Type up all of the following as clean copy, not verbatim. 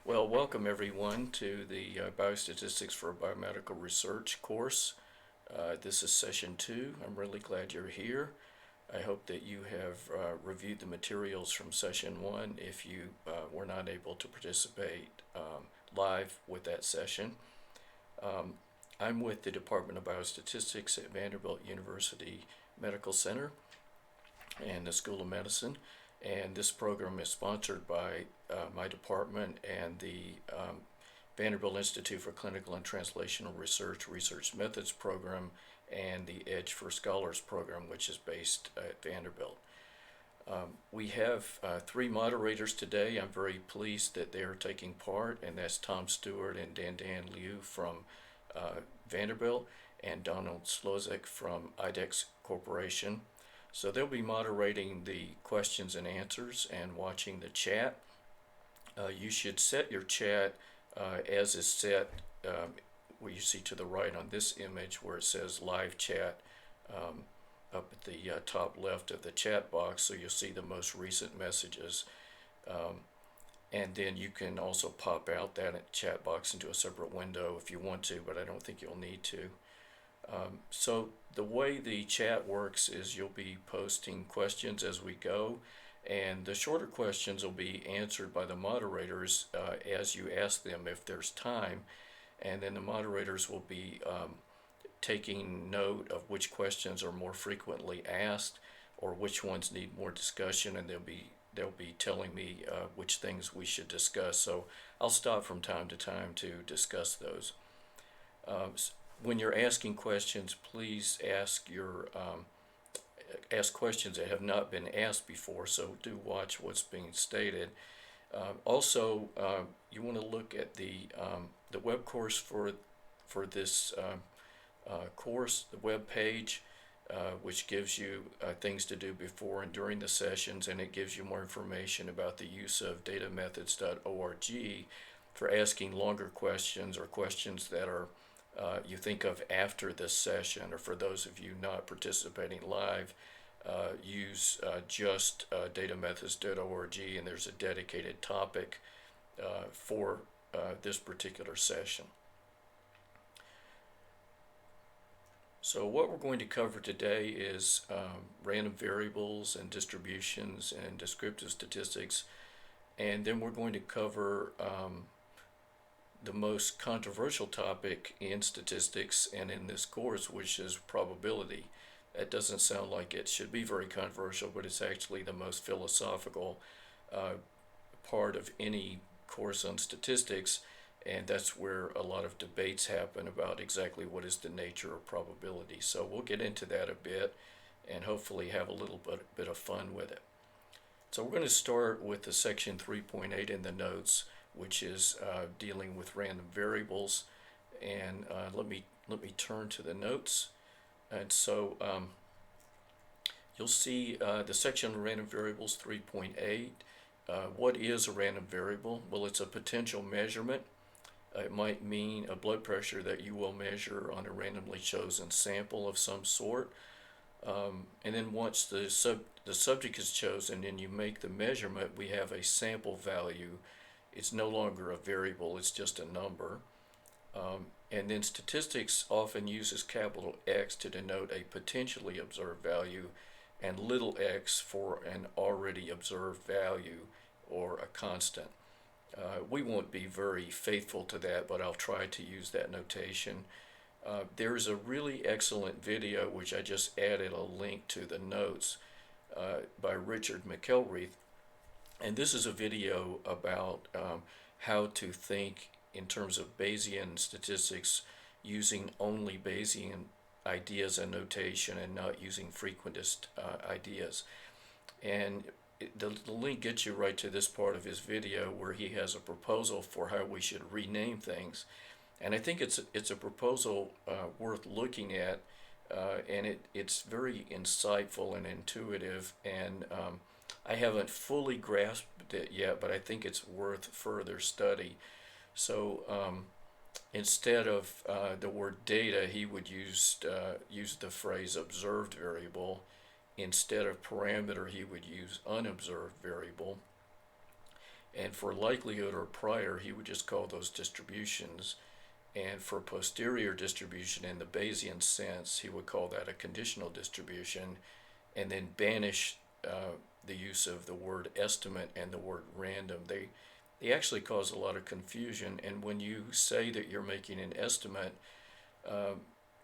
Well, welcome everyone to the Biostatistics for Biomedical Research course. This is session 2. I'm really glad you're here. I hope that you have reviewed the materials from session 1 if you were not able to participate live with that session. I'm with the Department of Biostatistics at Vanderbilt University Medical Center and the School of Medicine. And this program is sponsored by my department and the Vanderbilt Institute for Clinical and Translational Research Methods program, and the Edge for Scholars program, which is based at Vanderbilt. We have 3 moderators today. I'm very pleased that they are taking part, and that's Tom Stewart and Dan Liu from Vanderbilt, and Donald Slozek from IDEX Corporation. So they'll be moderating the questions and answers and watching the chat. You should set your chat as is set where you see to the right on this image where it says live chat up at the top left of the chat box, so you'll see the most recent messages. And then you can also pop out that chat box into a separate window if you want to, but I don't think you'll need to. So the way the chat works is you'll be posting questions as we go, and the shorter questions will be answered by the moderators as you ask them if there's time, and then the moderators will be taking note of which questions are more frequently asked or which ones need more discussion, and they'll be telling me which things we should discuss. So I'll stop from time to time to discuss those. When you're asking questions, please ask questions that have not been asked before, so do watch what's being stated. Also, you want to look at the web course for this course, the web page, which gives you things to do before and during the sessions, and it gives you more information about the use of datamethods.org for asking longer questions or questions that are you think of after this session, or for those of you not participating live, use just datamethods.org, and there's a dedicated topic for this particular session. So what we're going to cover today is random variables and distributions and descriptive statistics, and then we're going to cover the most controversial topic in statistics and in this course, which is probability. That doesn't sound like it should be very controversial, but it's actually the most philosophical part of any course on statistics, and that's where a lot of debates happen about exactly what is the nature of probability. So we'll get into that a bit and hopefully have a little bit of fun with it. So we're going to start with the section 3.8 in the notes, which is dealing with random variables. And let me turn to the notes. And so you'll see the section on random variables 3.8. What is a random variable? Well, it's a potential measurement. It might mean a blood pressure that you will measure on a randomly chosen sample of some sort. And then once the subject is chosen and you make the measurement, we have a sample value. It's no longer a variable, it's just a number. And then statistics often uses capital X to denote a potentially observed value and little x for an already observed value or a constant. We won't be very faithful to that, but I'll try to use that notation. There's a really excellent video, which I just added a link to the notes, by Richard McElreath. And this is a video about how to think in terms of Bayesian statistics using only Bayesian ideas and notation and not using frequentist ideas. And the link gets you right to this part of his video where he has a proposal for how we should rename things. And I think it's a proposal worth looking at, and it's very insightful and intuitive, and I haven't fully grasped it yet, but I think it's worth further study. So instead of the word data, he would use the phrase observed variable. Instead of parameter, he would use unobserved variable. And for likelihood or prior, he would just call those distributions. And for posterior distribution in the Bayesian sense, he would call that a conditional distribution, and then banish the use of the word estimate and the word random. They actually cause a lot of confusion. And when you say that you're making an estimate,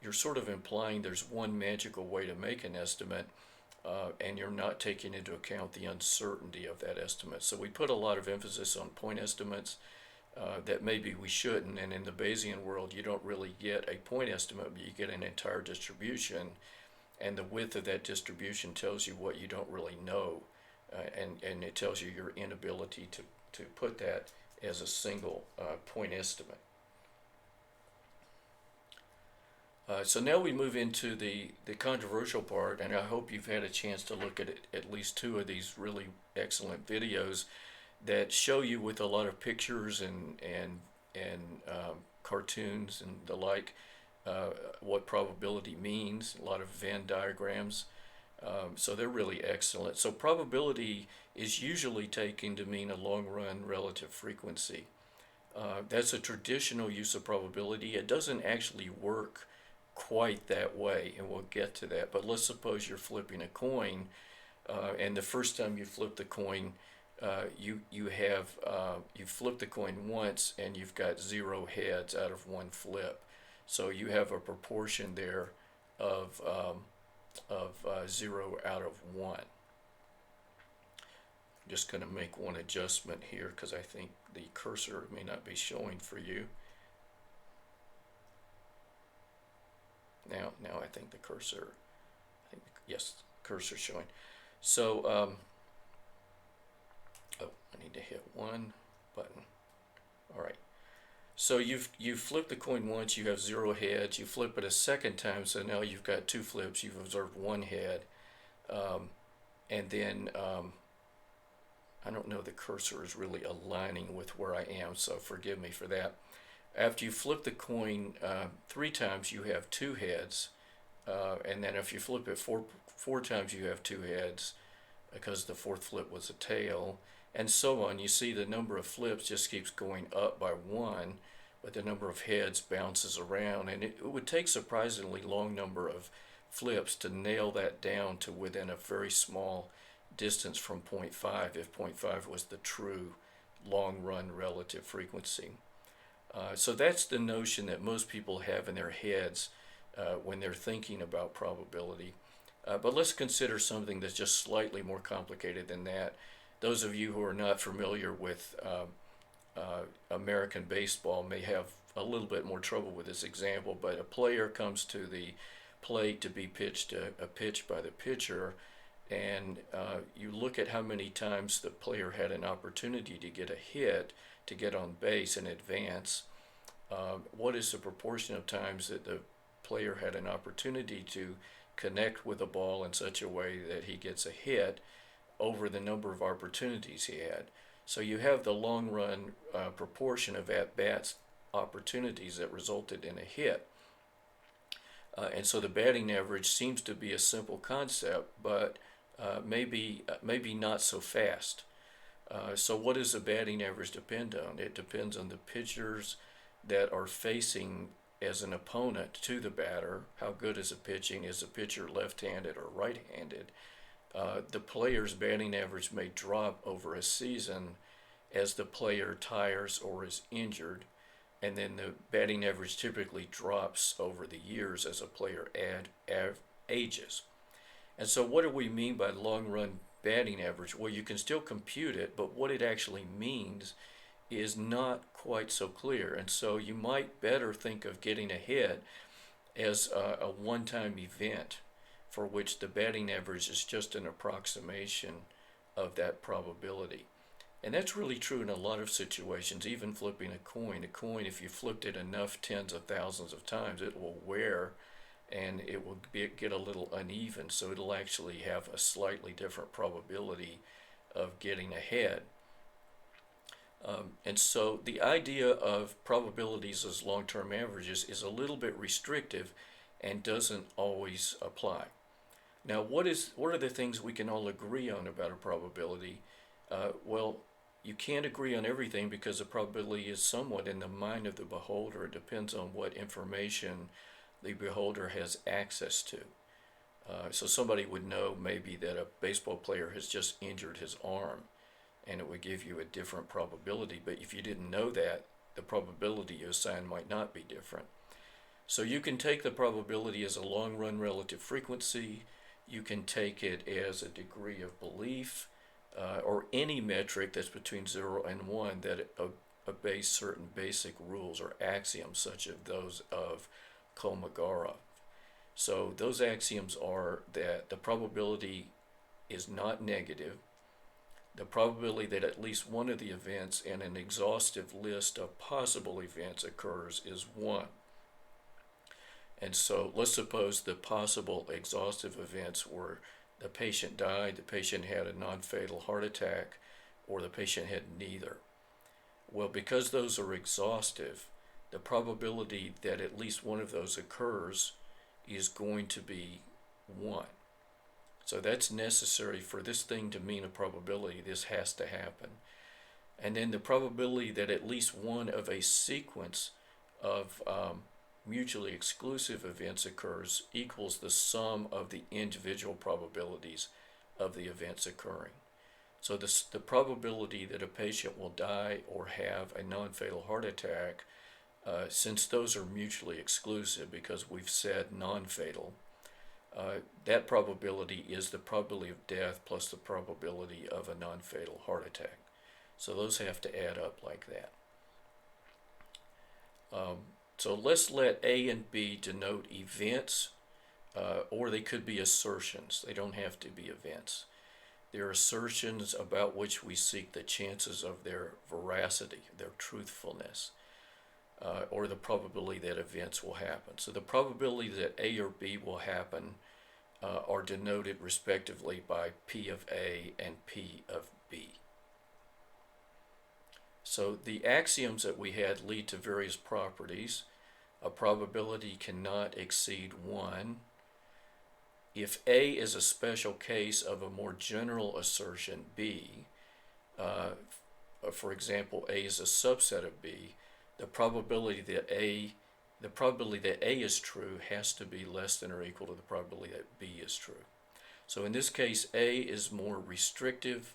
you're sort of implying there's one magical way to make an estimate, and you're not taking into account the uncertainty of that estimate. So we put a lot of emphasis on point estimates that maybe we shouldn't. And in the Bayesian world, you don't really get a point estimate, but you get an entire distribution. And the width of that distribution tells you what you don't really know, and it tells you your inability to put that as a single point estimate. So now we move into the controversial part, and I hope you've had a chance to look at least two of these really excellent videos that show you with a lot of pictures and cartoons and the like what probability means, a lot of Venn diagrams. So they're really excellent. So probability is usually taken to mean a long-run relative frequency. That's a traditional use of probability. It doesn't actually work quite that way, and we'll get to that. But let's suppose you're flipping a coin, and the first time you flip the coin, you flip the coin once, and you've got 0 heads out of 1 flip. So you have a proportion there of 0 out of 1. I'm just going to make one adjustment here because I think the cursor may not be showing for you. Now I think the cursor, yes, cursor's showing. So, I need to hit one button. All right. So you've flipped the coin once, you have 0 heads. You flip it a second time, so now you've got 2 flips. You've observed 1 head, and then I don't know, the cursor is really aligning with where I am, so forgive me for that. After you flip the coin 3 times, you have 2 heads, and then if you flip it four times, you have 2 heads because the 4th flip was a tail, and so on. You see the number of flips just keeps going up by 1, but the number of heads bounces around, and it would take surprisingly long number of flips to nail that down to within a very small distance from 0.5 if 0.5 was the true long-run relative frequency. So that's the notion that most people have in their heads when they're thinking about probability. But let's consider something that's just slightly more complicated than that. Those of you who are not familiar with American baseball may have a little bit more trouble with this example, but a player comes to the plate to be pitched a pitch by the pitcher, and you look at how many times the player had an opportunity to get a hit, to get on base and advance. What is the proportion of times that the player had an opportunity to connect with a ball in such a way that he gets a hit over the number of opportunities he had? So you have the long run proportion of at-bats opportunities that resulted in a hit. And so the batting average seems to be a simple concept, but maybe not so fast. So what does the batting average depend on? It depends on the pitchers that are facing as an opponent to the batter. How good is the pitching? Is the pitcher left-handed or right-handed? The player's batting average may drop over a season as the player tires or is injured, and then the batting average typically drops over the years as a player ages. And so what do we mean by long-run batting average? Well, you can still compute it, but what it actually means is not quite so clear. And so you might better think of getting a hit as a one-time event for which the batting average is just an approximation of that probability. And that's really true in a lot of situations, even flipping a coin. A coin, if you flipped it enough tens of thousands of times, it will wear and it will get a little uneven, so it'll actually have a slightly different probability of getting ahead. And so the idea of probabilities as long-term averages is a little bit restrictive and doesn't always apply. Now, what are the things we can all agree on about a probability? Well, you can't agree on everything because the probability is somewhat in the mind of the beholder. It depends on what information the beholder has access to. So somebody would know maybe that a baseball player has just injured his arm, and it would give you a different probability. But if you didn't know that, the probability you assign might not be different. So you can take the probability as a long-run relative frequency. You can take it as a degree of belief, or any metric that's between 0 and 1 that obeys certain basic rules or axioms, such as those of Kolmogorov. So those axioms are that the probability is not negative, the probability that at least one of the events in an exhaustive list of possible events occurs is 1. And so let's suppose the possible exhaustive events were the patient died, the patient had a non-fatal heart attack, or the patient had neither. Well, because those are exhaustive, the probability that at least one of those occurs is going to be 1. So that's necessary for this thing to mean a probability. This has to happen. And then the probability that at least one of a sequence of mutually exclusive events occurs equals the sum of the individual probabilities of the events occurring. So the probability that a patient will die or have a non-fatal heart attack, since those are mutually exclusive because we've said non-fatal, that probability is the probability of death plus the probability of a non-fatal heart attack. So those have to add up like that. So let's let A and B denote events, or they could be assertions. They don't have to be events. They're assertions about which we seek the chances of their veracity, their truthfulness, or the probability that events will happen. So the probability that A or B will happen are denoted respectively by P of A and P of B. So the axioms that we had lead to various properties. A probability cannot exceed 1. If A is a special case of a more general assertion, B, for example, A is a subset of B, the probability that A is true has to be less than or equal to the probability that B is true. So in this case, A is more restrictive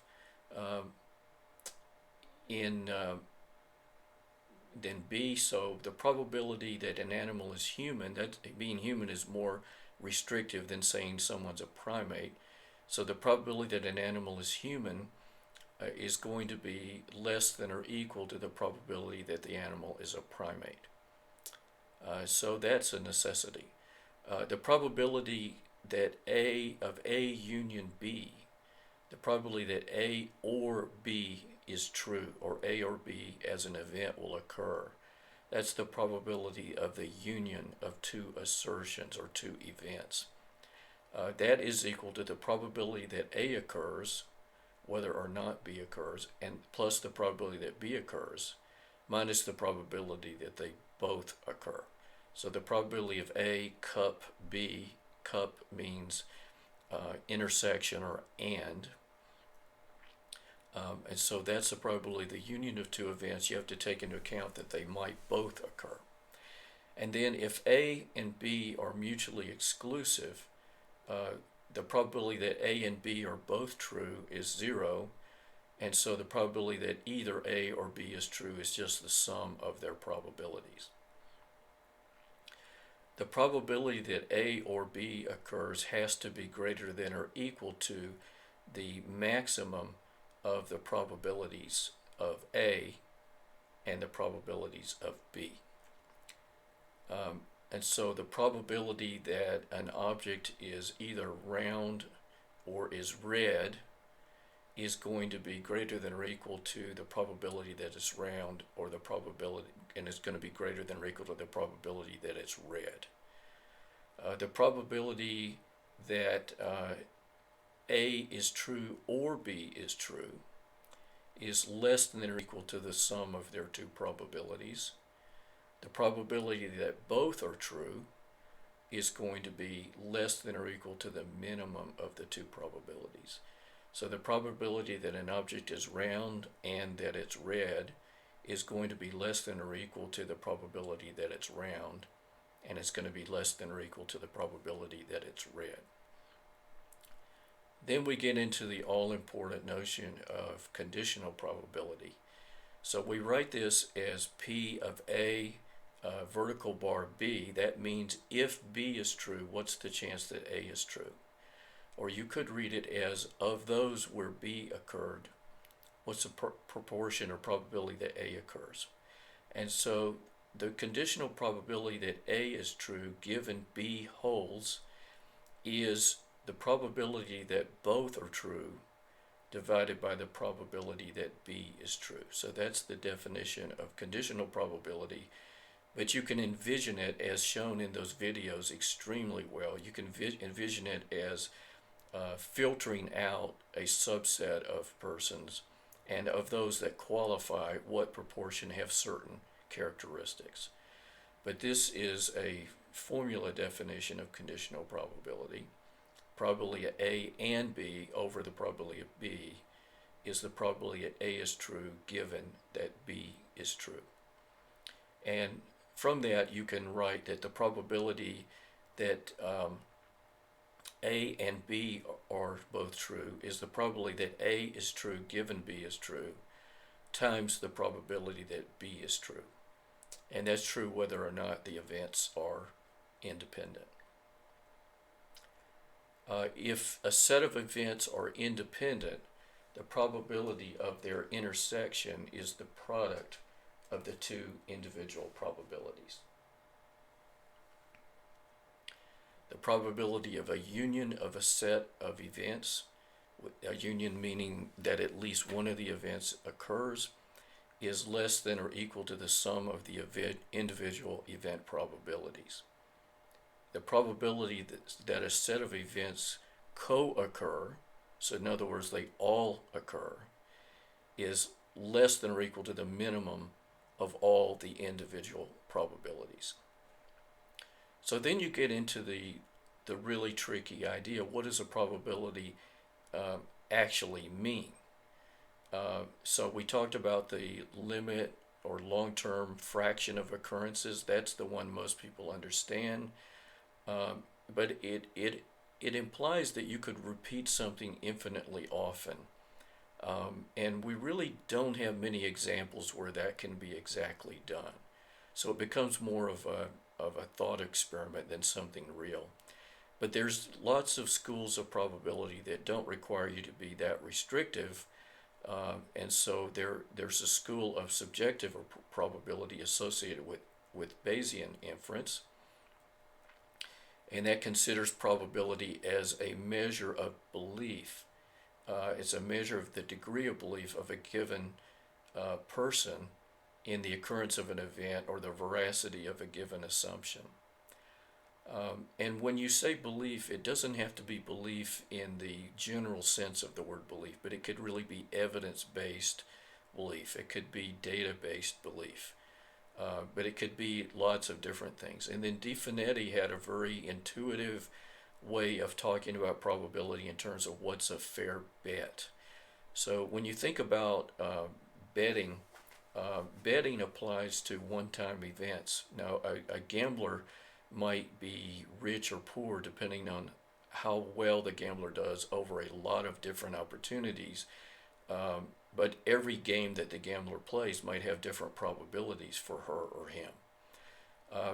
than B, so the probability that an animal is human, that being human is more restrictive than saying someone's a primate. So the probability that an animal is human is going to be less than or equal to the probability that the animal is a primate. So that's a necessity. The probability that A of A union B, the probability that A or B is true, or A or B as an event will occur, that's the probability of the union of two assertions or two events. That is equal to the probability that A occurs, whether or not B occurs, and plus the probability that B occurs, minus the probability that they both occur. So the probability of A cup B, cup means intersection or and so that's the probability of the union of two events. You have to take into account that they might both occur. And then if A and B are mutually exclusive, the probability that A and B are both true is 0, and so the probability that either A or B is true is just the sum of their probabilities. The probability that A or B occurs has to be greater than or equal to the maximum of the probabilities of A and the probabilities of B. And so the probability that an object is either round or is red is going to be greater than or equal to the probability that it's round, or the probability, and it's going to be greater than or equal to the probability that it's red. The probability that A is true or B is true is less than or equal to the sum of their two probabilities. The probability that both are true is going to be less than or equal to the minimum of the two probabilities. So the probability that an object is round and that it's red is going to be less than or equal to the probability that it's round, and it's going to be less than or equal to the probability that it's red. Then we get into the all-important notion of conditional probability. So we write this as P of A, vertical bar B. That means if B is true, what's the chance that A is true? Or you could read it as of those where B occurred, what's the proportion or probability that A occurs? And so the conditional probability that A is true given B holds is the probability that both are true divided by the probability that B is true. So that's the definition of conditional probability. But you can envision it, as shown in those videos, extremely well. You can envision it as filtering out a subset of persons, and of those that qualify, what proportion have certain characteristics. But this is a formula definition of conditional probability. Probability of A and B over the probability of B is the probability that A is true given that B is true. And from that you can write that the probability that A and B are both true is the probability that A is true given B is true times the probability that B is true. And that's true whether or not the events are independent. If a set of events are independent, the probability of their intersection is the product of the two individual probabilities. The probability of a union of a set of events, a union meaning that at least one of the events occurs, is less than or equal to the sum of the individual event probabilities. The probability that a set of events co-occur, so in other words they all occur, is less than or equal to the minimum of all the individual probabilities. So then you get into the really tricky idea. What does a probability actually mean? So we talked about the limit or long-term fraction of occurrences. That's the one most people understand. But it implies that you could repeat something infinitely often. And we really don't have many examples where that can be exactly done. So it becomes more of a thought experiment than something real. But there's lots of schools of probability that don't require you to be that restrictive. And so there's a school of subjective probability associated with Bayesian inference. And that considers probability as a measure of belief. It's a measure of the degree of belief of a given person in the occurrence of an event or the veracity of a given assumption. And when you say belief, it doesn't have to be belief in the general sense of the word belief, but it could really be evidence-based belief. It could be data-based belief. But it could be lots of different things. And then DeFinetti had a very intuitive way of talking about probability in terms of what's a fair bet. So when you think about betting, betting applies to one-time events. Now, a gambler might be rich or poor depending on how well the gambler does over a lot of different opportunities. But every game that the gambler plays might have different probabilities for her or him.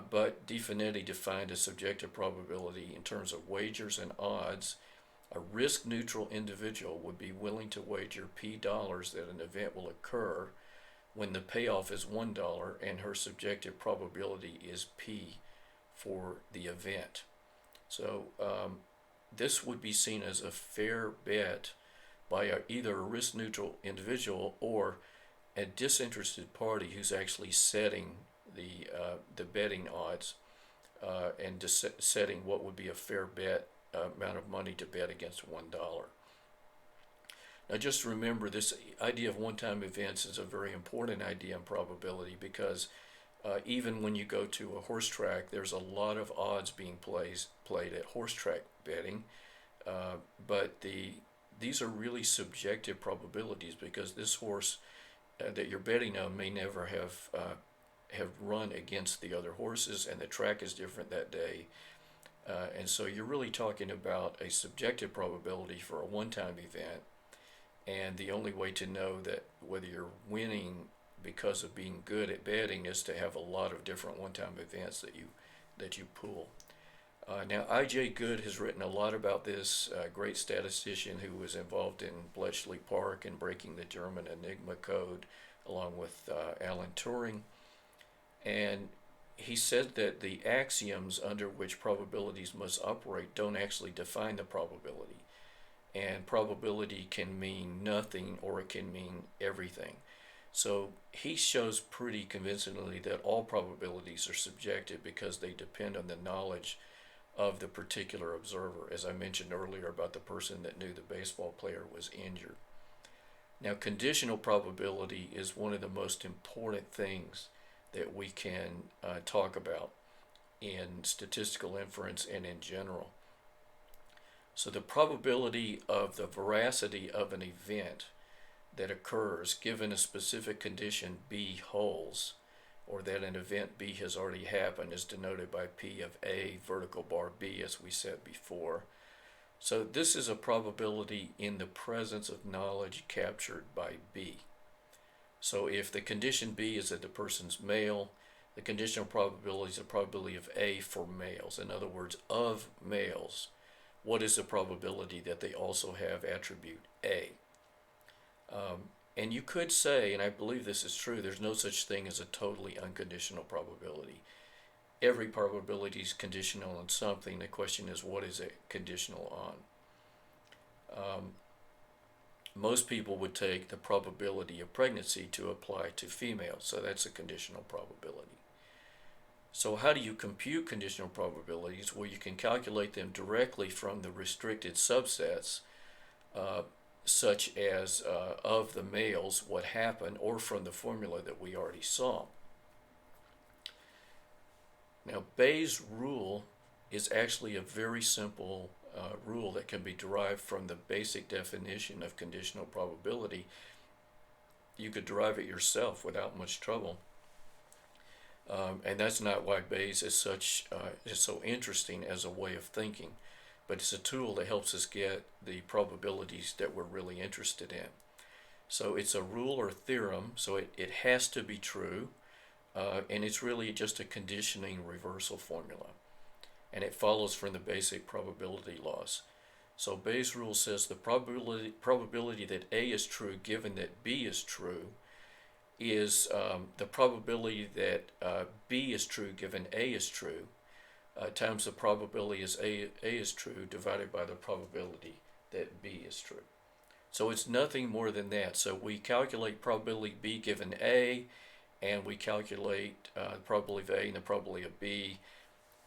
But DeFinetti defined a subjective probability in terms of wagers and odds. A risk-neutral individual would be willing to wager P dollars that an event will occur when the payoff is $1 and her subjective probability is P for the event. So this would be seen as a fair bet by either a risk-neutral individual or a disinterested party who's actually setting the betting odds and setting what would be a fair bet amount of money to bet against $1. Now just remember, this idea of one-time events is a very important idea in probability because even when you go to a horse track, there's a lot of odds being played at horse track betting, but these are really subjective probabilities because this horse that you're betting on may never have run against the other horses, and the track is different that day. And so you're really talking about a subjective probability for a one-time event, and the only way to know that whether you're winning because of being good at betting is to have a lot of different one-time events that you pool. Now, I.J. Good has written a lot about this, great statistician who was involved in Bletchley Park and breaking the German Enigma code, along with Alan Turing. And he said that the axioms under which probabilities must operate don't actually define the probability. And probability can mean nothing or it can mean everything. So he shows pretty convincingly that all probabilities are subjective because they depend on the knowledge of the particular observer, as I mentioned earlier about the person that knew the baseball player was injured. Now, conditional probability is one of the most important things that we can talk about in statistical inference and in general. So the probability of the veracity of an event that occurs given a specific condition B holds, or that an event B has already happened, is denoted by P of A vertical bar B, as we said before. So this is a probability in the presence of knowledge captured by B. So if the condition B is that the person's male, the conditional probability is the probability of A for males. In other words, of males, what is the probability that they also have attribute A? And you could say, and I believe this is true, there's no such thing as a totally unconditional probability. Every probability is conditional on something. The question is, what is it conditional on? Most people would take the probability of pregnancy to apply to females, so that's a conditional probability. So how do you compute conditional probabilities? Well, you can calculate them directly from the restricted subsets, such as of the males, what happened, or from the formula that we already saw. Now, Bayes' rule is actually a very simple rule that can be derived from the basic definition of conditional probability. You could derive it yourself without much trouble. And that's not why Bayes is so interesting as a way of thinking, but it's a tool that helps us get the probabilities that we're really interested in. So it's a rule or theorem, so it has to be true, and it's really just a conditioning reversal formula. And it follows from the basic probability laws. So Bayes' rule says the probability that A is true given that B is true is the probability that B is true given A is true times the probability is A is true divided by the probability that B is true. So it's nothing more than that. So we calculate probability B given A, and we calculate the probability of A and the probability of B,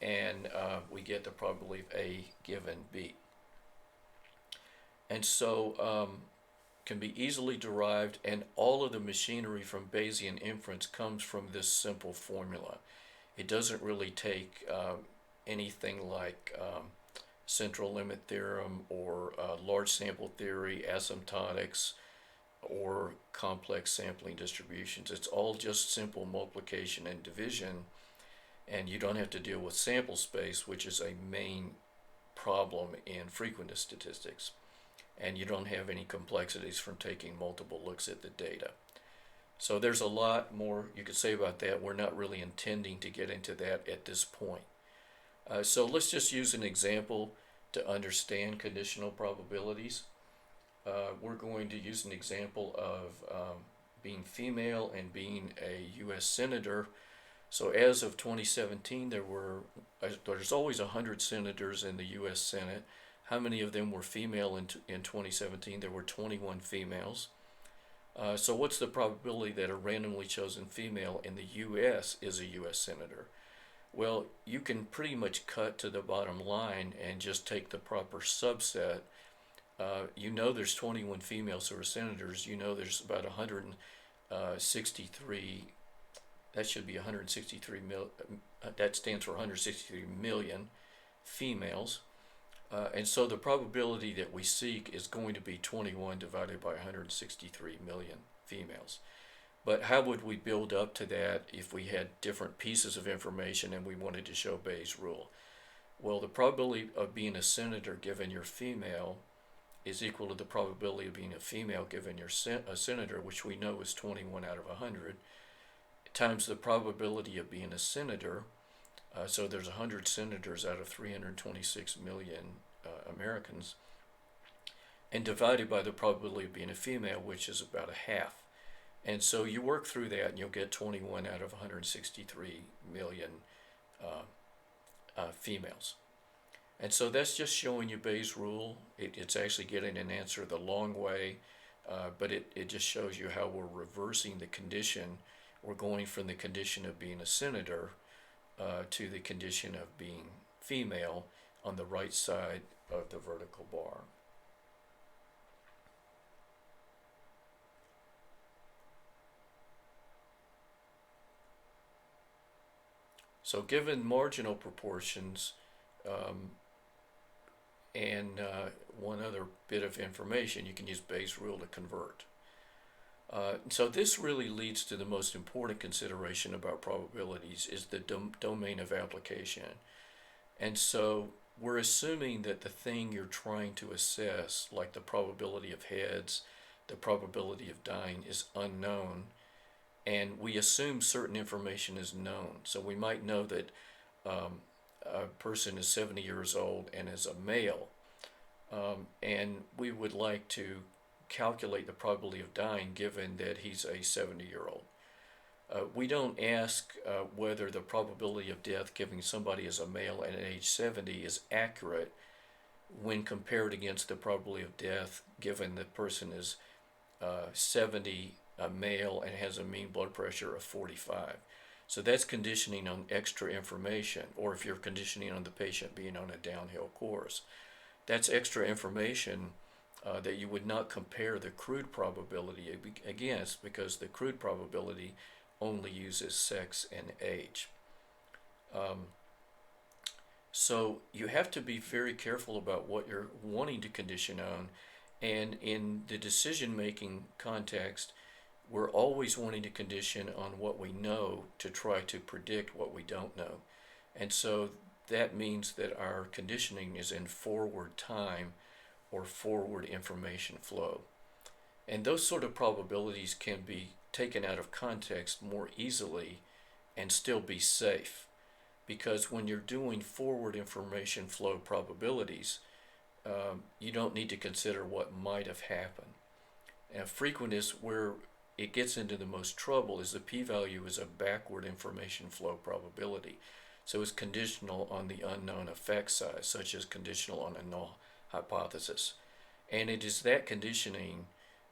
and we get the probability of A given B. And so can be easily derived, and all of the machinery from Bayesian inference comes from this simple formula. It doesn't really take anything like central limit theorem or large sample theory, asymptotics, or complex sampling distributions. It's all just simple multiplication and division, and you don't have to deal with sample space, which is a main problem in frequentist statistics. And you don't have any complexities from taking multiple looks at the data. So there's a lot more you could say about that. We're not really intending to get into that at this point. So let's just use an example to understand conditional probabilities. We're going to use an example of being female and being a U.S. Senator. So as of 2017, there's always 100 senators in the U.S. Senate. How many of them were female in 2017? There were 21 females. So what's the probability that a randomly chosen female in the U.S. is a U.S. Senator? Well, you can pretty much cut to the bottom line and just take the proper subset. You know there's 21 females who are senators. You know there's about 163, that should be 163 million, that stands for 163 million females. And so the probability that we seek is going to be 21 divided by 163 million females. But how would we build up to that if we had different pieces of information and we wanted to show Bayes' rule? Well, the probability of being a senator given you're female is equal to the probability of being a female given you're a senator, which we know is 21 out of 100, times the probability of being a senator. So there's 100 senators out of 326 million Americans, and divided by the probability of being a female, which is about a half. And so you work through that and you'll get 21 out of 163 million females. And so that's just showing you Bayes' rule. It's actually getting an answer the long way, but it just shows you how we're reversing the condition. We're going from the condition of being a senator to the condition of being female on the right side of the vertical bar. So given marginal proportions, and one other bit of information, you can use Bayes' rule to convert. So this really leads to the most important consideration about probabilities is the domain of application. And so we're assuming that the thing you're trying to assess, like the probability of heads, the probability of dying, is unknown, and we assume certain information is known. So we might know that a person is 70 years old and is a male, and we would like to calculate the probability of dying given that he's a 70-year-old. We don't ask whether the probability of death given somebody as a male at age 70 is accurate when compared against the probability of death given the person is 70, a male, and has a mean blood pressure of 45. So that's conditioning on extra information, or if you're conditioning on the patient being on a downhill course. That's extra information that you would not compare the crude probability against, because the crude probability only uses sex and age. So you have to be very careful about what you're wanting to condition on, and in the decision-making context, we're always wanting to condition on what we know to try to predict what we don't know. And so that means that our conditioning is in forward time or forward information flow. And those sort of probabilities can be taken out of context more easily and still be safe. Because when you're doing forward information flow probabilities, you don't need to consider what might have happened. And frequent is where it gets into the most trouble, is the p-value is a backward information flow probability. So it's conditional on the unknown effect size, such as conditional on a null hypothesis. And it is that conditioning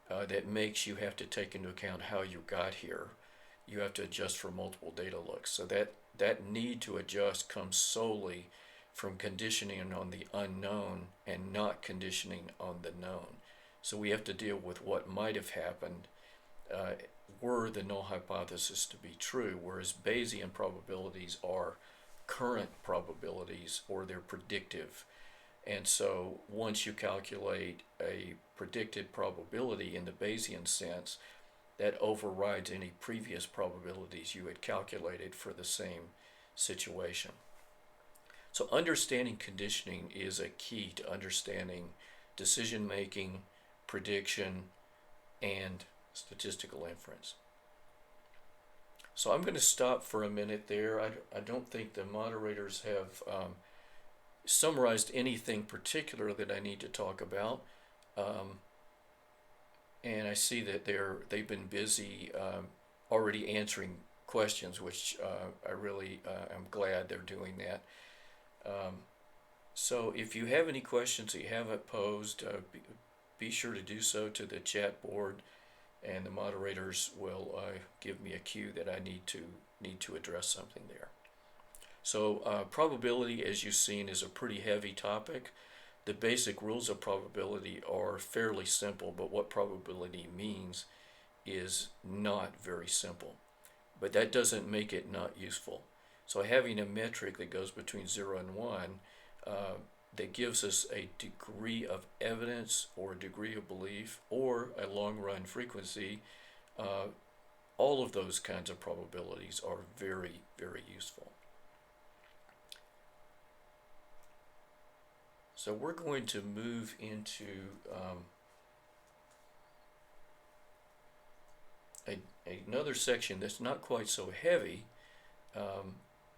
that makes you have to take into account how you got here. You have to adjust for multiple data looks. So that need to adjust comes solely from conditioning on the unknown and not conditioning on the known. So we have to deal with what might have happened were the null hypothesis to be true, whereas Bayesian probabilities are current probabilities, or they're predictive. And so once you calculate a predicted probability in the Bayesian sense, that overrides any previous probabilities you had calculated for the same situation. So understanding conditioning is a key to understanding decision making, prediction, and statistical inference. So I'm going to stop for a minute there. I don't think the moderators have summarized anything particular that I need to talk about. And I see that they've been busy already answering questions, which I really am glad they're doing that. So if you have any questions that you haven't posed, be sure to do so to the chat board, and the moderators will give me a cue that I need to address something there. So probability, as you've seen, is a pretty heavy topic. The basic rules of probability are fairly simple, but what probability means is not very simple. But that doesn't make it not useful. So having a metric that goes between 0 and 1 that gives us a degree of evidence or a degree of belief or a long run frequency, all of those kinds of probabilities are very, very useful. So we're going to move into another section that's not quite so heavy,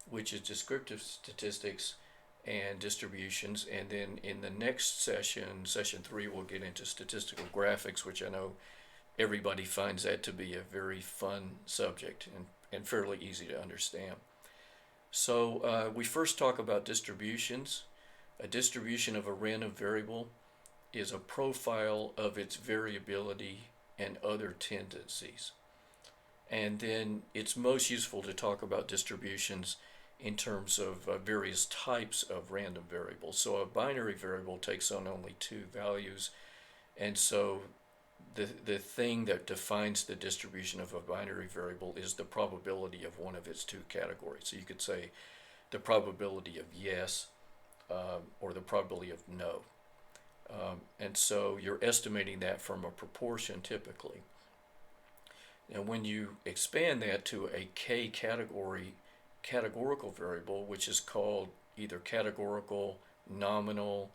which is descriptive statistics and distributions. And then in the next session, session 3, we'll get into statistical graphics, which I know everybody finds that to be a very fun subject and fairly easy to understand. So we first talk about distributions. A distribution of a random variable is a profile of its variability and other tendencies. And then it's most useful to talk about distributions in terms of various types of random variables. So a binary variable takes on only 2 values, and so the thing that defines the distribution of a binary variable is the probability of one of its 2 categories. So you could say the probability of yes, or the probability of no. And so you're estimating that from a proportion typically. Now when you expand that to a categorical variable, which is called either categorical, nominal,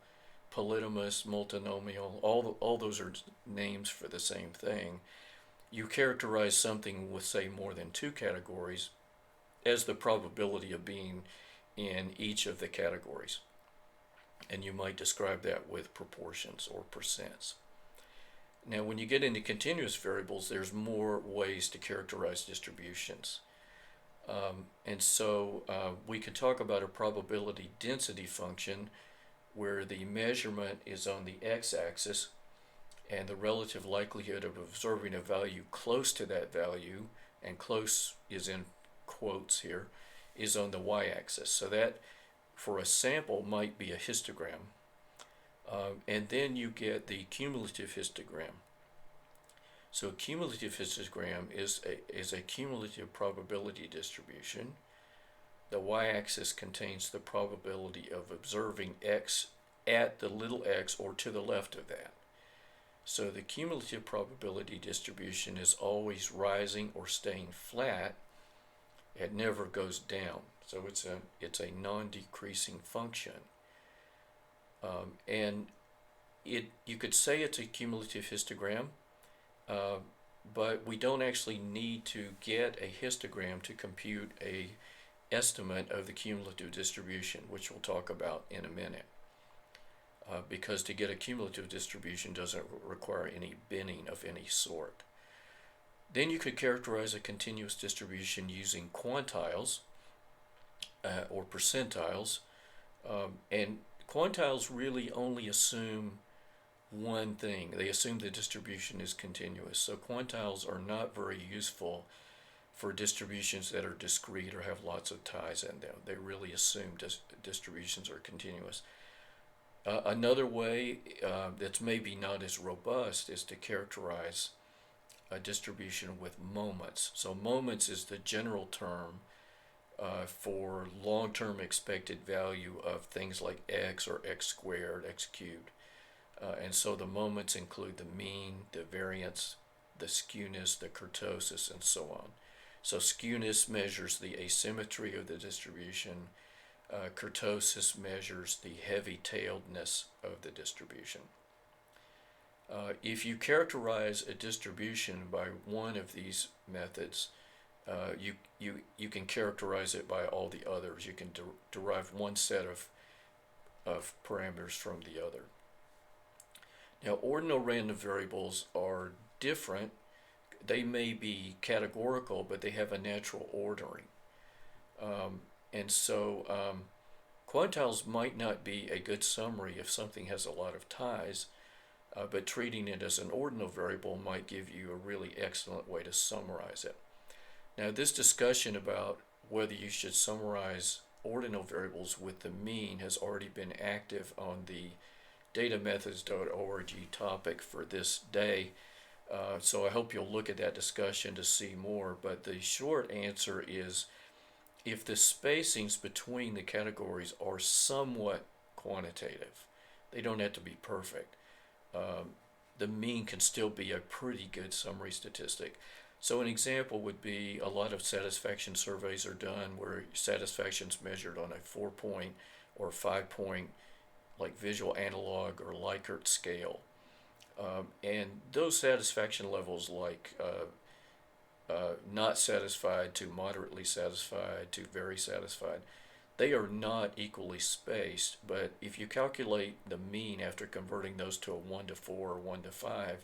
polynomous, multinomial, all those are names for the same thing. You characterize something with, say, more than 2 categories as the probability of being in each of the categories. And you might describe that with proportions or percents. Now, when you get into continuous variables, there's more ways to characterize distributions. And so we can talk about a probability density function where the measurement is on the x-axis and the relative likelihood of observing a value close to that value, and close is in quotes here, is on the y-axis. So that for a sample might be a histogram. And then you get the cumulative histogram. So a cumulative histogram is a cumulative probability distribution. The y-axis contains the probability of observing x at the little x or to the left of that. So the cumulative probability distribution is always rising or staying flat. It never goes down. So it's a non-decreasing function. And you could say it's a cumulative histogram, but we don't actually need to get a histogram to compute a estimate of the cumulative distribution, which we'll talk about in a minute. Because to get a cumulative distribution doesn't require any binning of any sort. Then you could characterize a continuous distribution using quantiles or percentiles, and quantiles really only assume one thing. They assume the distribution is continuous. So quantiles are not very useful for distributions that are discrete or have lots of ties in them. They really assume distributions are continuous. Another way that's maybe not as robust is to characterize a distribution with moments. So moments is the general term for long-term expected value of things like x or x squared, x cubed. And so the moments include the mean, the variance, the skewness, the kurtosis, and so on. So skewness measures the asymmetry of the distribution. Kurtosis measures the heavy-tailedness of the distribution. If you characterize a distribution by one of these methods, you can characterize it by all the others. You can derive one set of parameters from the other. Now, ordinal random variables are different. They may be categorical, but they have a natural ordering. And so quantiles might not be a good summary if something has a lot of ties, but treating it as an ordinal variable might give you a really excellent way to summarize it. Now, this discussion about whether you should summarize ordinal variables with the mean has already been active on the datamethods.org topic for this day. So I hope you'll look at that discussion to see more. But the short answer is if the spacings between the categories are somewhat quantitative. They don't have to be perfect. The mean can still be a pretty good summary statistic. So an example would be a lot of satisfaction surveys are done where satisfaction is measured on a 4-point or 5-point like visual analog or Likert scale. And those satisfaction levels like not satisfied to moderately satisfied to very satisfied, they are not equally spaced, but if you calculate the mean after converting those to a 1 to 4 or 1 to 5,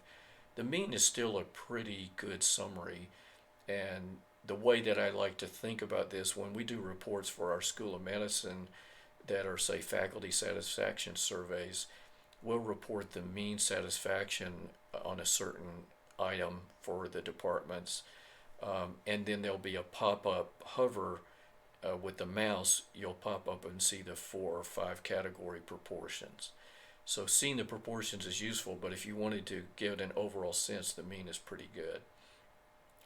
the mean is still a pretty good summary. And the way that I like to think about this, when we do reports for our School of Medicine that are, say, faculty satisfaction surveys, we'll report the mean satisfaction on a certain item for the departments. And then there'll be a pop-up hover with the mouse, you'll pop up and see the 4 or 5 category proportions. So seeing the proportions is useful, but if you wanted to give an overall sense, the mean is pretty good.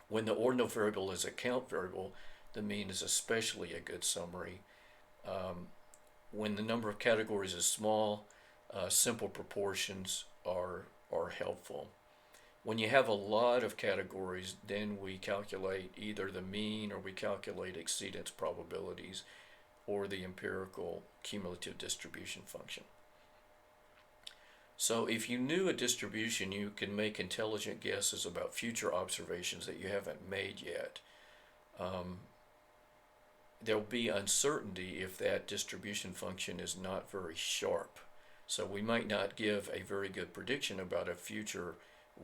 When the ordinal variable is a count variable, the mean is especially a good summary. When the number of categories is small, simple proportions are helpful. When you have a lot of categories, then we calculate either the mean or we calculate exceedance probabilities or the empirical cumulative distribution function. So if you knew a distribution, you can make intelligent guesses about future observations that you haven't made yet. There'll be uncertainty if that distribution function is not very sharp. So we might not give a very good prediction about a future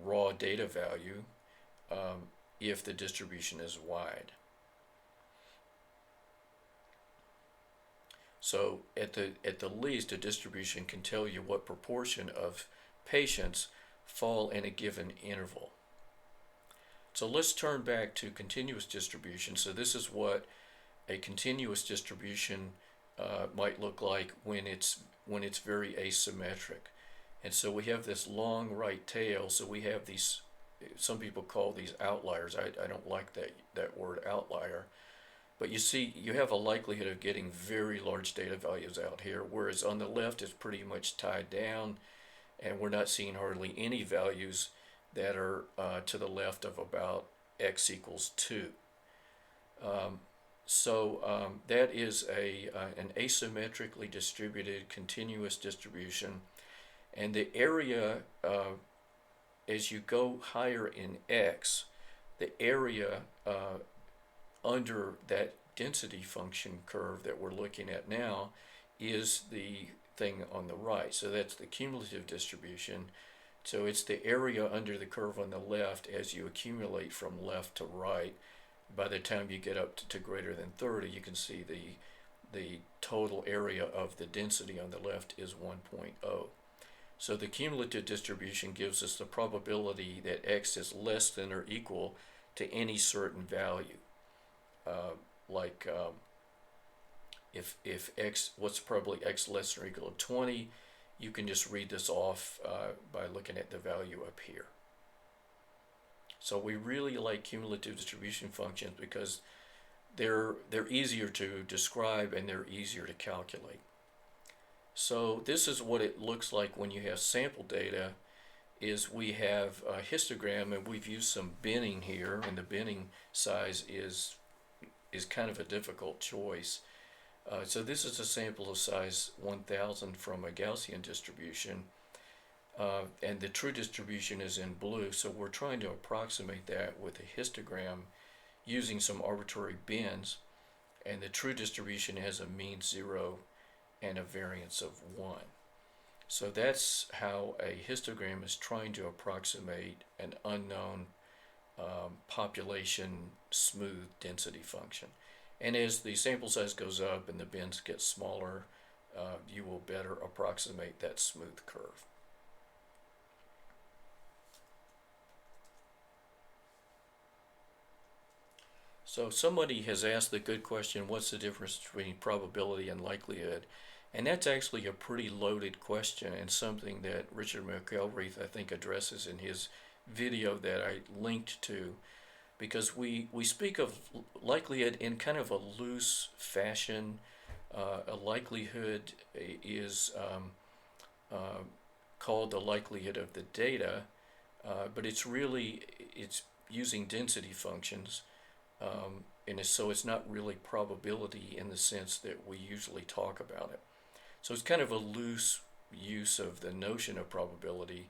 raw data value if the distribution is wide. So at the least, a distribution can tell you what proportion of patients fall in a given interval. So let's turn back to continuous distribution. So this is what a continuous distribution might look like when it's very asymmetric. And so we have this long right tail, so we have these, some people call these outliers. I don't like that word outlier. But you see, you have a likelihood of getting very large data values out here, whereas on the left it's pretty much tied down, and we're not seeing hardly any values that are to the left of about x equals 2. That is an asymmetrically distributed continuous distribution, and the area, as you go higher in x, the area under that density function curve that we're looking at now is the thing on the right. So that's the cumulative distribution. So it's the area under the curve on the left as you accumulate from left to right. By the time you get up to greater than 30, you can see the total area of the density on the left is 1.0. So the cumulative distribution gives us the probability that x is less than or equal to any certain value. If x, what's probably x less than or equal to 20, you can just read this off by looking at the value up here. So we really like cumulative distribution functions because they're easier to describe and they're easier to calculate. So this is what it looks like when you have sample data. Is we have a histogram, and we've used some binning here, and the binning size is kind of a difficult choice. So this is a sample of size 1000 from a Gaussian distribution, and the true distribution is in blue, so we're trying to approximate that with a histogram using some arbitrary bins, and the true distribution has a mean 0 and a variance of 1. So that's how a histogram is trying to approximate an unknown population smooth density function. And as the sample size goes up and the bins get smaller, you will better approximate that smooth curve. So somebody has asked the good question, what's the difference between probability and likelihood? And that's actually a pretty loaded question, and something that Richard McElreath, I think, addresses in his video that I linked to, because we speak of likelihood in kind of a loose fashion. A likelihood is uh, called the likelihood of the data, but it's using density functions, and so it's not really probability in the sense that we usually talk about it. So it's kind of a loose use of the notion of probability,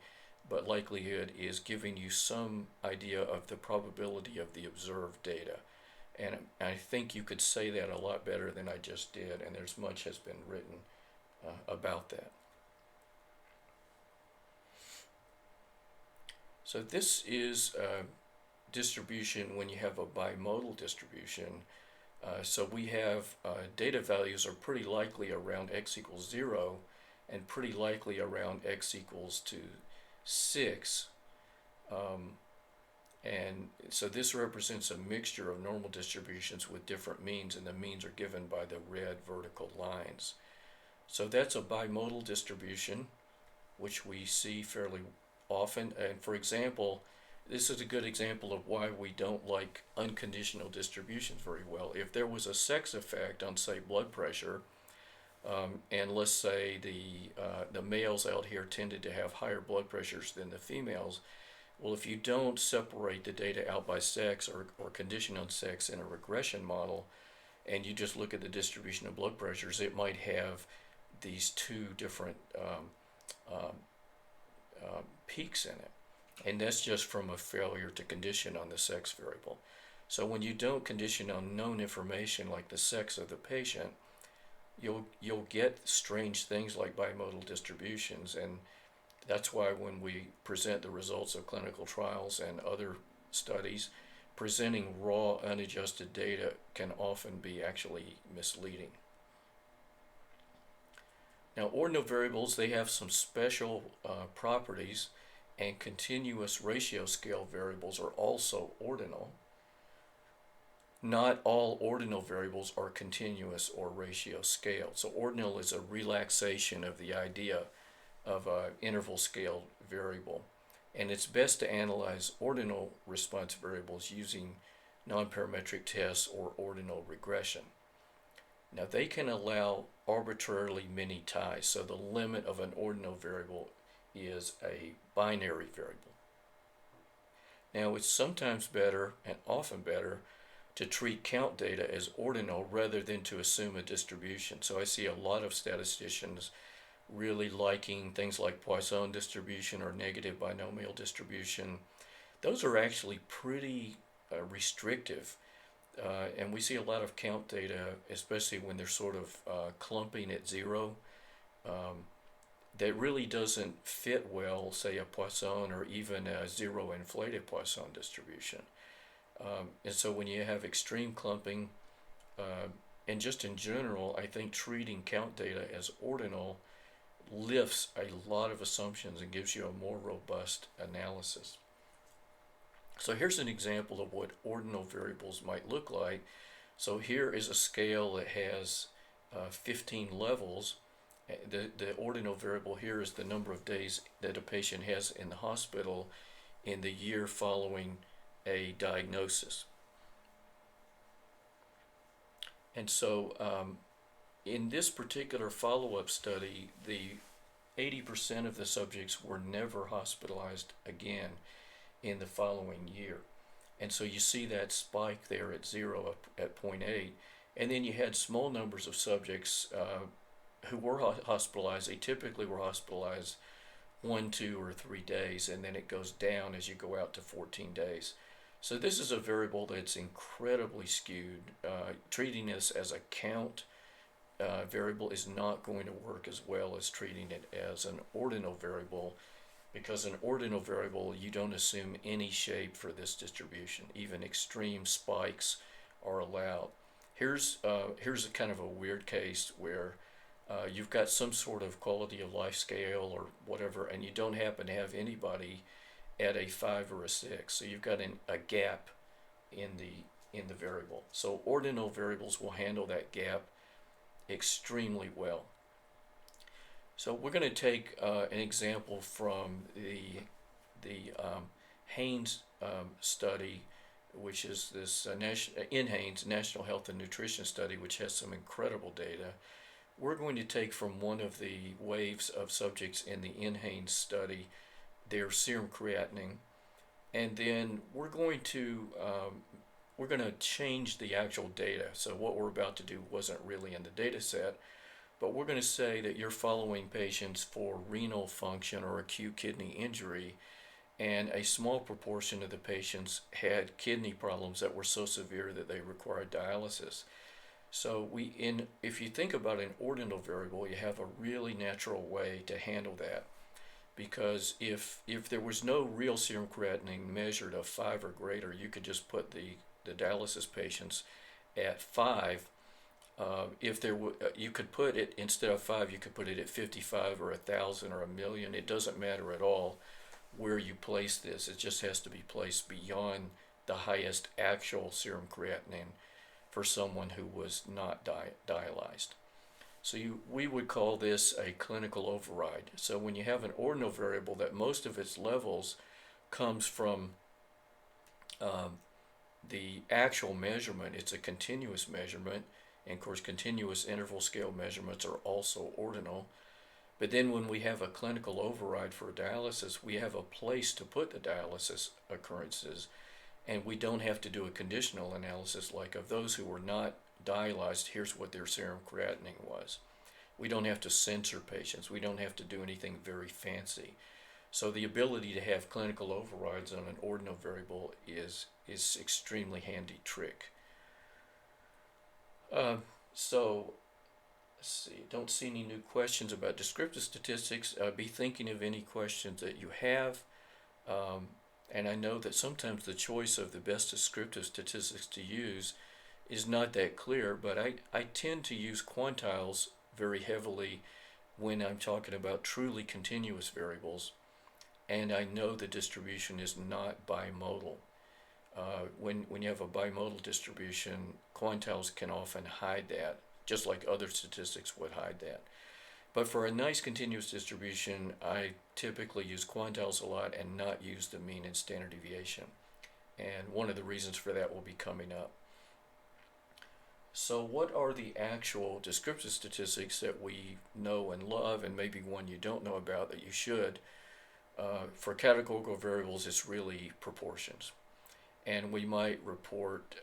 but likelihood is giving you some idea of the probability of the observed data. And I think you could say that a lot better than I just did, and there's much has been written about that. So this is a distribution when you have a bimodal distribution. So we have data values are pretty likely around x equals 0 and pretty likely around x equals to 6. And so this represents a mixture of normal distributions with different means, and the means are given by the red vertical lines. So that's a bimodal distribution, which we see fairly often. And for example, this is a good example of why we don't like unconditional distributions very well. If there was a sex effect on, say, blood pressure, and let's say the males out here tended to have higher blood pressures than the females, well, if you don't separate the data out by sex or condition on sex in a regression model, and you just look at the distribution of blood pressures, it might have these two different peaks in it. And that's just from a failure to condition on the sex variable. So when you don't condition on known information like the sex of the patient, you'll get strange things like bimodal distributions, and that's why when we present the results of clinical trials and other studies, presenting raw unadjusted data can often be actually misleading. Now, ordinal variables, they have some special properties, and continuous ratio scale variables are also ordinal. Not all ordinal variables are continuous or ratio scaled. So ordinal is a relaxation of the idea of an interval scaled variable. And it's best to analyze ordinal response variables using nonparametric tests or ordinal regression. Now they can allow arbitrarily many ties. So the limit of an ordinal variable is a binary variable. Now it's sometimes better, and often better, to treat count data as ordinal rather than to assume a distribution. So I see a lot of statisticians really liking things like Poisson distribution or negative binomial distribution. Those are actually pretty restrictive. And we see a lot of count data, especially when they're sort of clumping at 0, that really doesn't fit well, say, a Poisson or even a 0 inflated Poisson distribution. And so when you have extreme clumping, and just in general, I think treating count data as ordinal lifts a lot of assumptions and gives you a more robust analysis. So here's an example of what ordinal variables might look like. So here is a scale that has 15 levels. The ordinal variable here is the number of days that a patient has in the hospital in the year following a diagnosis. And so in this particular follow-up study, the 80% of the subjects were never hospitalized again in the following year. And so you see that spike there at 0 at 0.8. And then you had small numbers of subjects who were hospitalized. They typically were hospitalized 1, 2, or 3 days, and then it goes down as you go out to 14 days. So this is a variable that's incredibly skewed. Treating this as a count variable is not going to work as well as treating it as an ordinal variable, because an ordinal variable, you don't assume any shape for this distribution. Even extreme spikes are allowed. Here's a kind of a weird case where you've got some sort of quality of life scale or whatever, and you don't happen to have anybody at a 5 or a 6. So you've got a gap in the variable. So ordinal variables will handle that gap extremely well. So we're going to take an example from the Haynes study which is this NHANES National Health and Nutrition Study, which has some incredible data. We're going to take from one of the waves of subjects in the NHANES study their serum creatinine, and then we're going to change the actual data. So what we're about to do wasn't really in the data set, but we're going to say that you're following patients for renal function or acute kidney injury, and a small proportion of the patients had kidney problems that were so severe that they required dialysis. So if you think about an ordinal variable, you have a really natural way to handle that, because if there was no real serum creatinine measured of 5 or greater, you could just put the dialysis patients at 5. You could put it, instead of 5, you could put it at 55 or 1,000 or 1,000,000. It doesn't matter at all where you place this. It just has to be placed beyond the highest actual serum creatinine for someone who was not dialyzed. So we would call this a clinical override. So when you have an ordinal variable that most of its levels comes from the actual measurement, it's a continuous measurement, and of course continuous interval scale measurements are also ordinal. But then when we have a clinical override for dialysis, we have a place to put the dialysis occurrences, and we don't have to do a conditional analysis like of those who were not dialyzed, here's what their serum creatinine was. We don't have to censor patients. We don't have to do anything very fancy. So the ability to have clinical overrides on an ordinal variable is extremely handy trick. So let's see, don't see any new questions about descriptive statistics. Be thinking of any questions that you have. And I know that sometimes the choice of the best descriptive statistics to use is not that clear, but I tend to use quantiles very heavily when I'm talking about truly continuous variables, and I know the distribution is not bimodal. When you have a bimodal distribution, quantiles can often hide that, just like other statistics would hide that. But for a nice continuous distribution, I typically use quantiles a lot and not use the mean and standard deviation. And one of the reasons for that will be coming up. So what are the actual descriptive statistics that we know and love, and maybe one you don't know about that you should? For categorical variables, it's really proportions. And we might report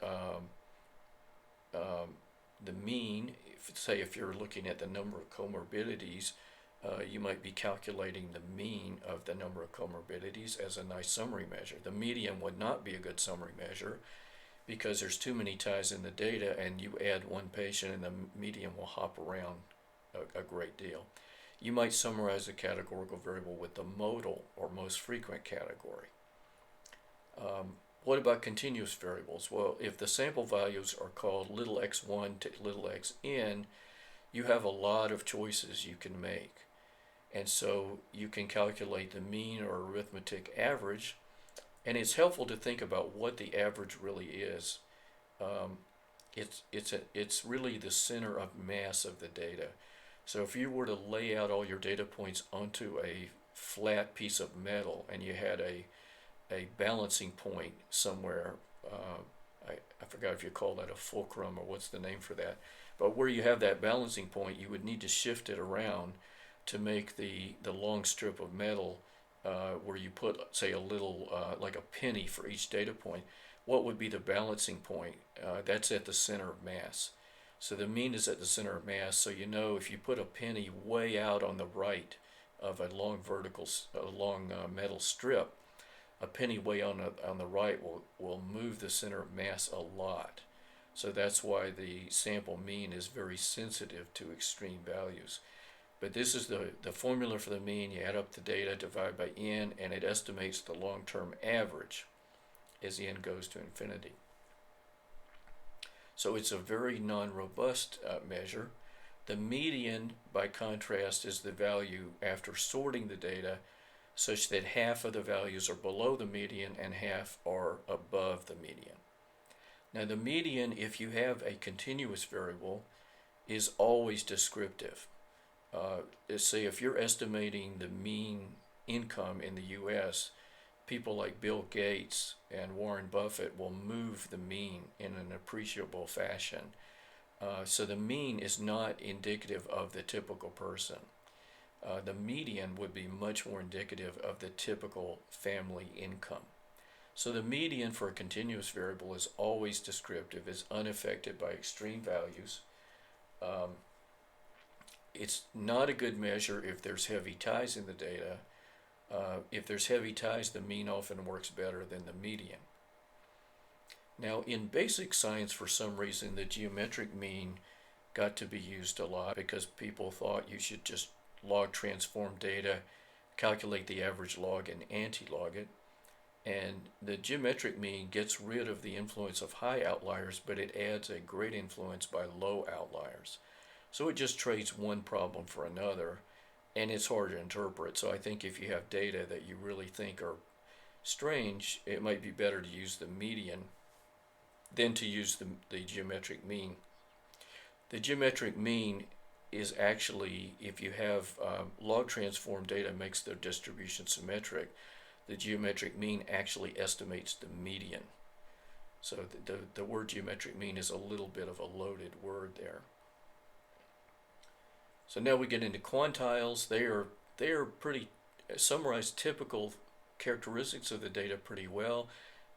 the mean. If you're looking at the number of comorbidities, you might be calculating the mean of the number of comorbidities as a nice summary measure. The median would not be a good summary measure because there's too many ties in the data, and you add one patient and the median will hop around a great deal. You might summarize the categorical variable with the modal or most frequent category. What about continuous variables? Well, if the sample values are called little x1 to little xn, you have a lot of choices you can make. And so you can calculate the mean or arithmetic average, and it's helpful to think about what the average really is. It's really the center of mass of the data. So if you were to lay out all your data points onto a flat piece of metal and you had a balancing point somewhere, I forgot if you call that a fulcrum or what's the name for that, but where you have that balancing point, you would need to shift it around to make the long strip of metal where you put, say, a little, like a penny for each data point. What would be the balancing point? That's at the center of mass. So the mean is at the center of mass, so you know if you put a penny way out on the right of a long metal strip, a penny way on the right will move the center of mass a lot. So that's why the sample mean is very sensitive to extreme values. But this is the formula for the mean. You add up the data, divide by n, and it estimates the long-term average as n goes to infinity. So it's a very non-robust measure. The median, by contrast, is the value after sorting the data such that half of the values are below the median and half are above the median. Now the median, if you have a continuous variable, is always descriptive. Say if you're estimating the mean income in the US people like Bill Gates and Warren Buffett will move the mean in an appreciable fashion. So the mean is not indicative of the typical person. The median would be much more indicative of the typical family income. So the median for a continuous variable is always descriptive, is unaffected by extreme values. It's not a good measure if there's heavy ties in the data. If there's heavy ties, the mean often works better than the median. Now, in basic science, for some reason, the geometric mean got to be used a lot because people thought you should just log transform data, calculate the average log, and anti-log it. And the geometric mean gets rid of the influence of high outliers, but it adds a great influence by low outliers. So it just trades one problem for another, and it's hard to interpret. So I think if you have data that you really think are strange, it might be better to use the median than to use the geometric mean. The geometric mean is actually, if you have log transform data makes the distribution symmetric, the geometric mean actually estimates the median. So the word geometric mean is a little bit of a loaded word there. So now we get into quantiles. They are pretty summarize typical characteristics of the data pretty well.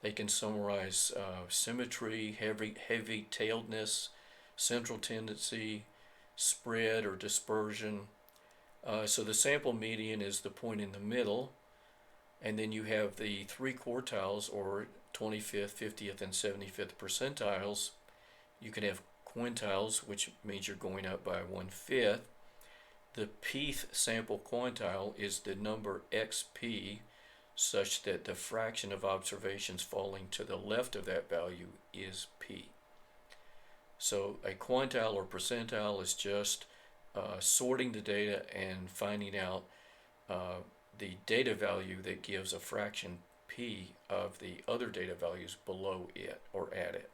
They can summarize symmetry, heavy tailedness, central tendency, spread or dispersion. So the sample median is the point in the middle, and then you have the three quartiles, or 25th, 50th, and 75th percentiles. You can have quintiles, which means you're going up by 1/5. The pth sample quantile is the number xp such that the fraction of observations falling to the left of that value is p. So a quantile or percentile is just sorting the data and finding out the data value that gives a fraction p of the other data values below it or at it.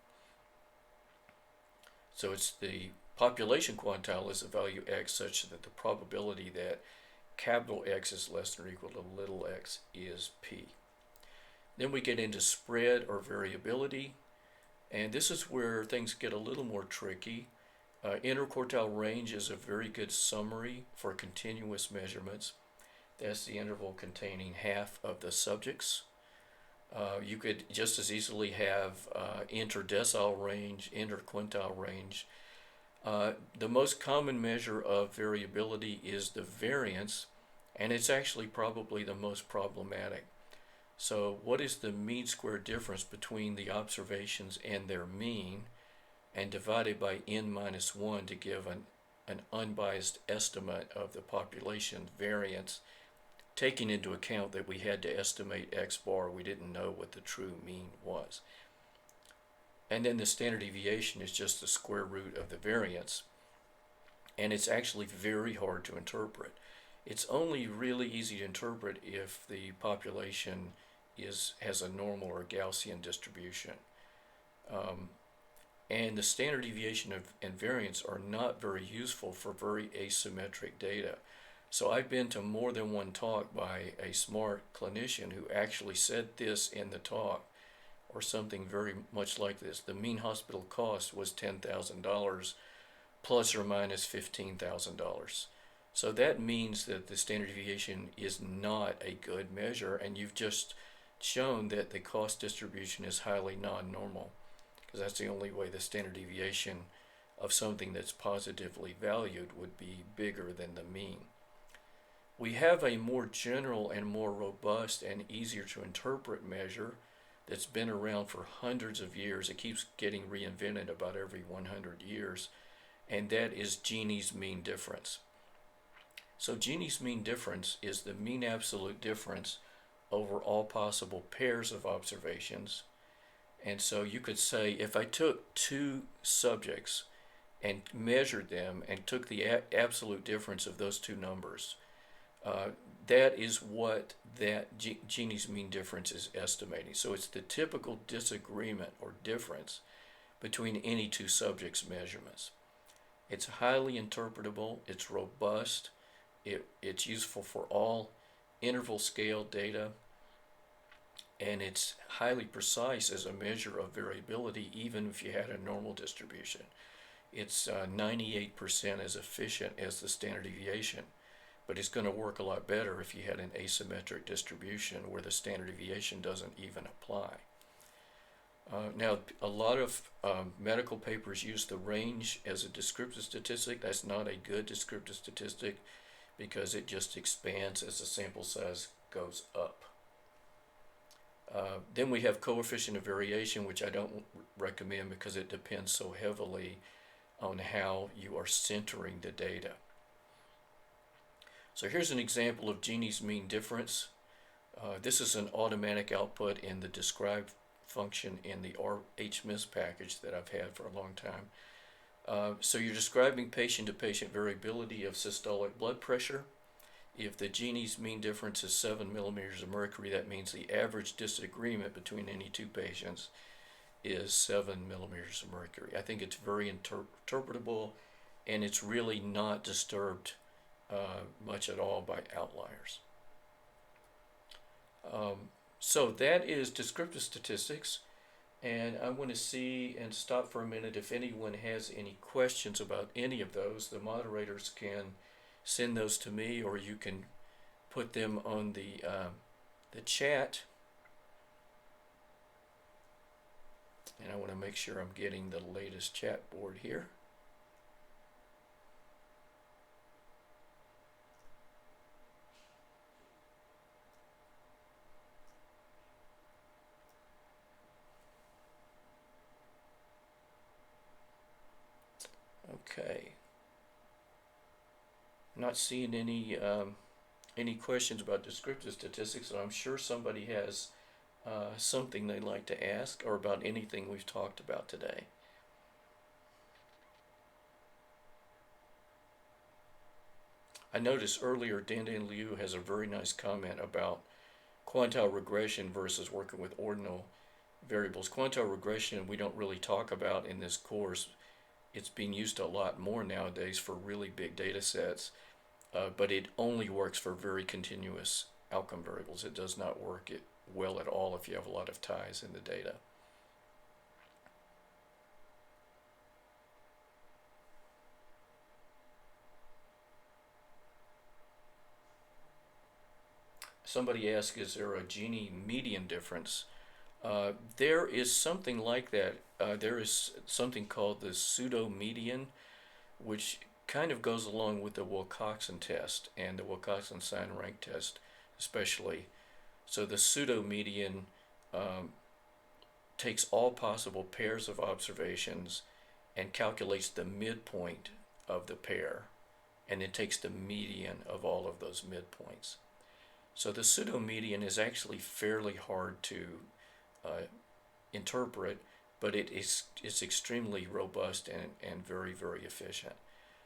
So it's the population quantile is the value x such that the probability that capital X is less than or equal to little x is p. Then we get into spread or variability, and this is where things get a little more tricky. Interquartile range is a very good summary for continuous measurements. That's the interval containing half of the subjects. You could just as easily have interdecile range, interquintile range. The most common measure of variability is the variance, and it's actually probably the most problematic. So what is the mean square difference between the observations and their mean, and divided by n-1 to give an unbiased estimate of the population variance, taking into account that we had to estimate x bar, we didn't know what the true mean was. And then the standard deviation is just the square root of the variance, and it's actually very hard to interpret. It's only really easy to interpret if the population has a normal or Gaussian distribution. And the standard deviation and variance are not very useful for very asymmetric data. So I've been to more than one talk by a smart clinician who actually said this in the talk, or something very much like this. The mean hospital cost was $10,000 plus or minus $15,000. So that means that the standard deviation is not a good measure, and you've just shown that the cost distribution is highly non-normal, because that's the only way the standard deviation of something that's positively valued would be bigger than the mean. We have a more general and more robust and easier to interpret measure that's been around for hundreds of years. It keeps getting reinvented about every 100 years, and that is Gini's mean difference. So Gini's mean difference is the mean absolute difference over all possible pairs of observations. And so you could say if I took two subjects and measured them and took the absolute difference of those two numbers, that is what that Gini's mean difference is estimating. So it's the typical disagreement or difference between any two subjects' measurements. It's highly interpretable, it's robust, it's useful for all interval scale data, and it's highly precise as a measure of variability, even if you had a normal distribution. It's 98% as efficient as the standard deviation, but it's going to work a lot better if you had an asymmetric distribution where the standard deviation doesn't even apply. Now, a lot of medical papers use the range as a descriptive statistic. That's not a good descriptive statistic because it just expands as the sample size goes up. Then we have coefficient of variation, which I don't recommend because it depends so heavily on how you are centering the data. So here's an example of Gini's mean difference. This is an automatic output in the describe function in the RHMIS package that I've had for a long time. So you're describing patient-to-patient variability of systolic blood pressure. If the Gini's mean difference is 7 millimeters of mercury, that means the average disagreement between any two patients is 7 millimeters of mercury. I think it's very interpretable, and it's really not disturbed much at all by outliers. So that is descriptive statistics, and I want to see and stop for a minute if anyone has any questions about any of those. The moderators can send those to me, or you can put them on the chat. And I want to make sure I'm getting the latest chat board here. Okay. I'm not seeing any questions about descriptive statistics, so I'm sure somebody has something they'd like to ask or about anything we've talked about today. I noticed earlier Dan Liu has a very nice comment about quantile regression versus working with ordinal variables. Quantile regression we don't really talk about in this course. It's being used a lot more nowadays for really big data sets, but it only works for very continuous outcome variables. It does not work well at all if you have a lot of ties in the data. Somebody asked, is there a Gini median difference? There is something like that. There is something called the pseudo median, which kind of goes along with the Wilcoxon test and the Wilcoxon sign rank test especially. So the pseudo median takes all possible pairs of observations and calculates the midpoint of the pair, and then takes the median of all of those midpoints. So the pseudo median is actually fairly hard to interpret, but it's extremely robust and very, very efficient.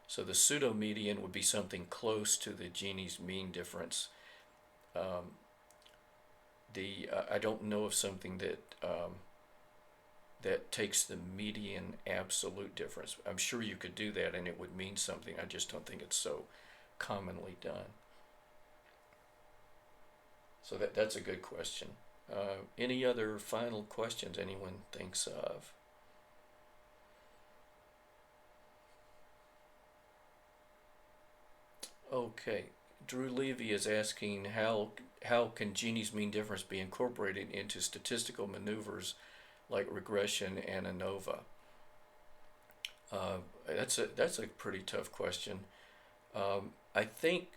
So the pseudo median would be something close to the Gini's mean difference. I don't know of something that takes the median absolute difference. I'm sure you could do that and it would mean something. I just don't think it's so commonly done. So that's a good question. Any other final questions anyone thinks of? Okay, Drew Levy is asking how can Gini's mean difference be incorporated into statistical maneuvers like regression and ANOVA? That's a pretty tough question. I think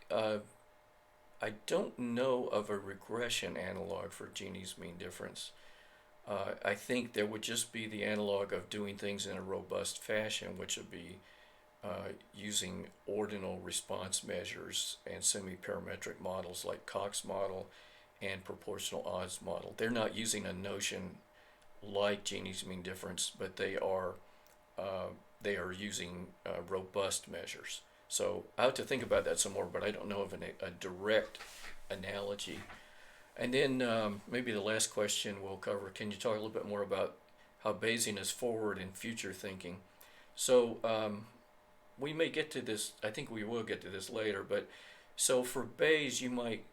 I don't know of a regression analog for Gini's mean difference. I think there would just be the analog of doing things in a robust fashion, which would be using ordinal response measures and semi-parametric models like Cox model and proportional odds model. They're not using a notion like Gini's mean difference, but they are using robust measures. So I have to think about that some more, but I don't know of a direct analogy. And then maybe the last question we'll cover, can you talk a little bit more about how Bayesian is forward and future thinking? So we may get to this, I think we will get to this later, but so for Bayes, you might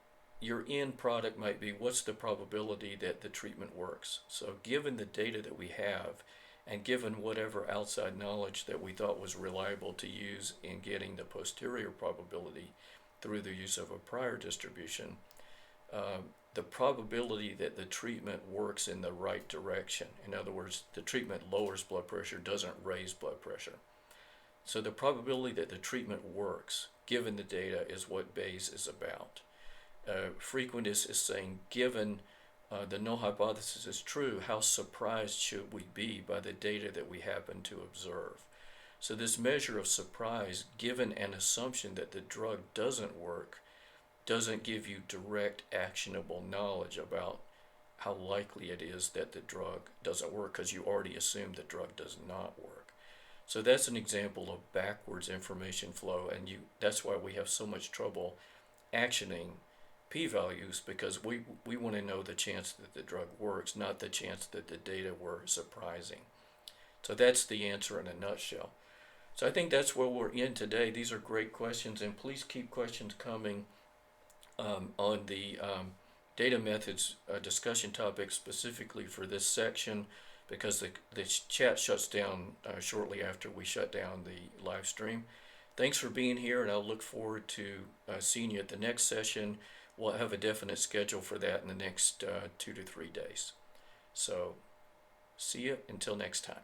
your end product might be what's the probability that the treatment works. So given the data that we have, and given whatever outside knowledge that we thought was reliable to use in getting the posterior probability through the use of a prior distribution, the probability that the treatment works in the right direction, in other words, the treatment lowers blood pressure, doesn't raise blood pressure. So the probability that the treatment works, given the data, is what Bayes is about. Frequentist is saying, given the null hypothesis is true, how surprised should we be by the data that we happen to observe? So this measure of surprise, given an assumption that the drug doesn't work, doesn't give you direct actionable knowledge about how likely it is that the drug doesn't work, because you already assume the drug does not work. So that's an example of backwards information flow, and that's why we have so much trouble actioning p-values, because we want to know the chance that the drug works, not the chance that the data were surprising. So that's the answer in a nutshell. So I think that's where we're in today. These are great questions, and please keep questions coming on the data methods discussion topic specifically for this section, because the chat shuts down shortly after we shut down the live stream. Thanks for being here, and I'll look forward to seeing you at the next session. We'll have a definite schedule for that in the next 2 to 3 days. So see you until next time.